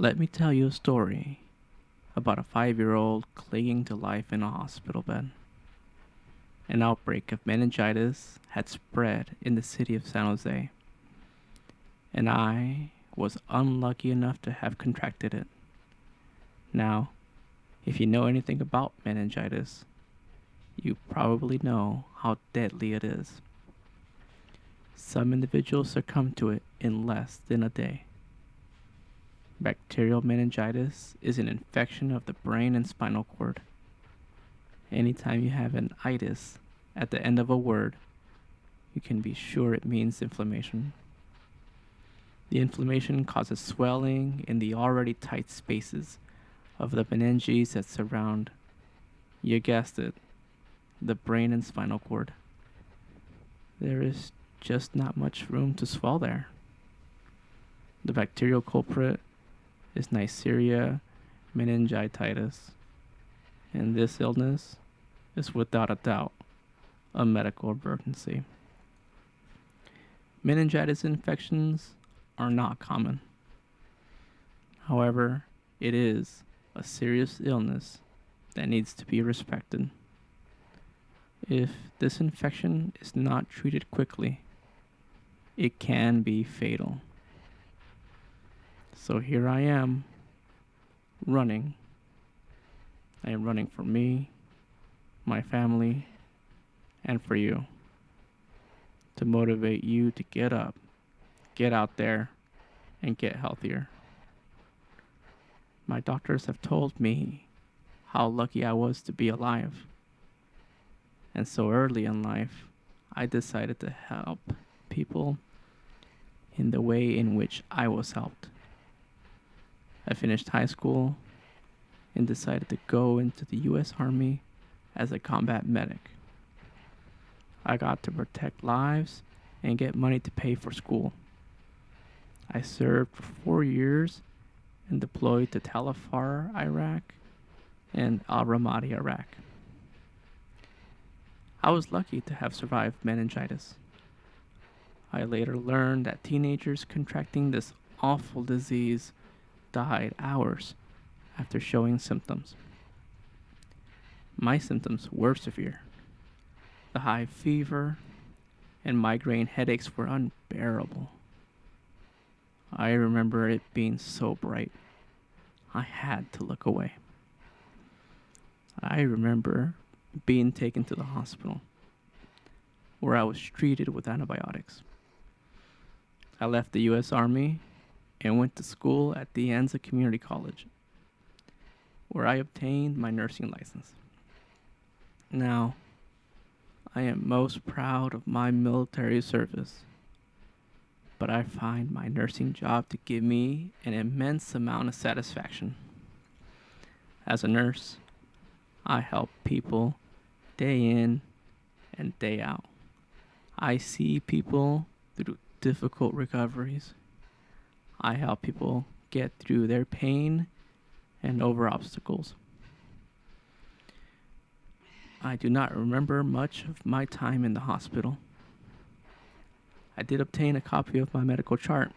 Let me tell you a story about a 5-year-old clinging to life in a hospital bed. An outbreak of meningitis had spread in the city of San Jose, and I was unlucky enough to have contracted it. Now, if you know anything about meningitis, you probably know how deadly it is. Some individuals succumb to it in less than a day. Bacterial meningitis is an infection of the brain and spinal cord. Anytime you have an itis at the end of a word, you can be sure it means inflammation. The inflammation causes swelling in the already tight spaces of the meninges that surround, you guessed it, the brain and spinal cord. There is just not much room to swell there. The bacterial culprit is Neisseria meningititis, and this illness is without a doubt a medical emergency. Meningitis infections are not common. However, it is a serious illness that needs to be respected. If this infection is not treated quickly, it can be fatal. So here I am, running. I am running for me, my family, and for you. To motivate you to get up, get out there, and get healthier. My doctors have told me how lucky I was to be alive. And so early in life, I decided to help people in the way in which I was helped. I finished high school and decided to go into the U.S. Army as a combat medic. I got to protect lives and get money to pay for school. I served for 4 years and deployed to Tal Afar, Iraq, and Al Ramadi, Iraq. I was lucky to have survived meningitis. I later learned that teenagers contracting this awful disease died hours after showing symptoms. My symptoms were severe. The high fever and migraine headaches were unbearable. I remember it being so bright, I had to look away. I remember being taken to the hospital, where I was treated with antibiotics. I left the U.S. Army and went to school at De Anza Community College, where I obtained my nursing license. Now, I am most proud of my military service, but I find my nursing job to give me an immense amount of satisfaction. As a nurse, I help people day in and day out. I see people through difficult recoveries. I help people get through their pain and over obstacles. I do not remember much of my time in the hospital. I did obtain a copy of my medical chart,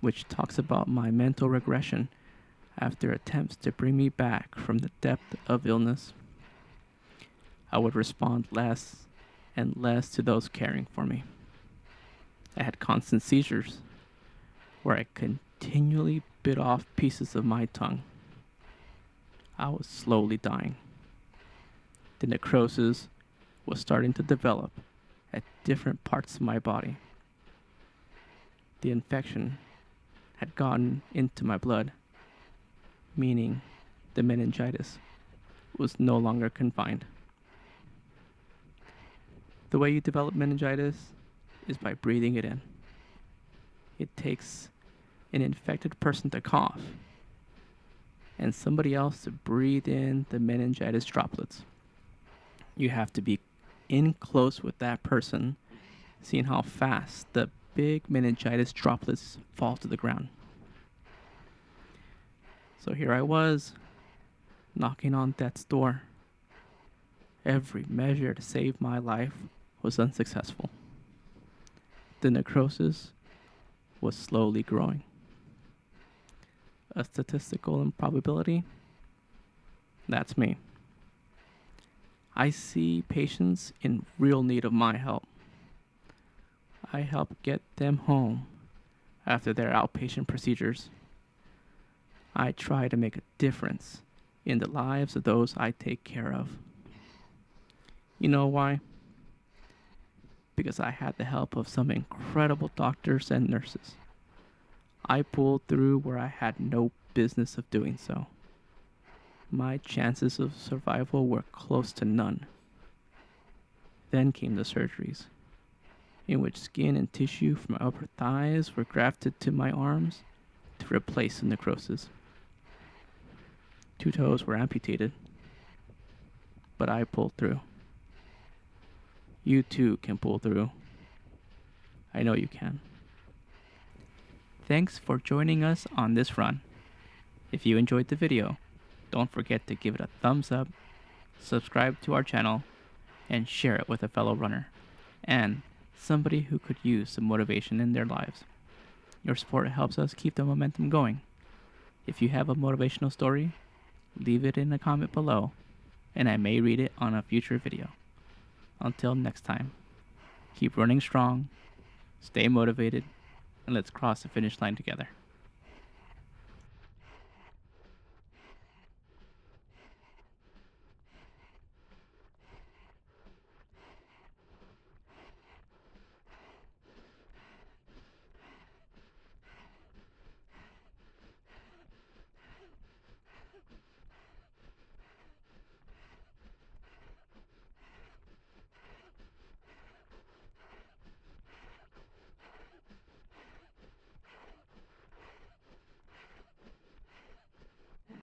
which talks about my mental regression after attempts to bring me back from the depth of illness. I would respond less and less to those caring for me. I had constant seizures where I continually bit off pieces of my tongue. I was slowly dying. The necrosis was starting to develop at different parts of my body. The infection had gotten into my blood, meaning the meningitis was no longer confined. The way you develop meningitis is by breathing it in. It takes an infected person to cough and somebody else to breathe in the meningitis droplets. You have to be in close with that person, seeing how fast the big meningitis droplets fall to the ground. So here I was, knocking on death's door. Every measure to save my life was unsuccessful. The necrosis was slowly growing. a statistical improbability? That's me. I see patients in real need of my help. I help get them home after their outpatient procedures. I try to make a difference in the lives of those I take care of. You know why? Because I had the help of some incredible doctors and nurses. I pulled through where I had no business of doing so. My chances of survival were close to none. Then came the surgeries, in which skin and tissue from my upper thighs were grafted to my arms to replace the necrosis. 2 toes were amputated, but I pulled through. You too can pull through. I know you can. Thanks for joining us on this run. If you enjoyed the video, don't forget to give it a thumbs up, subscribe to our channel, and share it with a fellow runner and somebody who could use some motivation in their lives. Your support helps us keep the momentum going. If you have a motivational story, leave it in a comment below, and I may read it on a future video. Until next time, keep running strong, stay motivated, and let's cross the finish line together.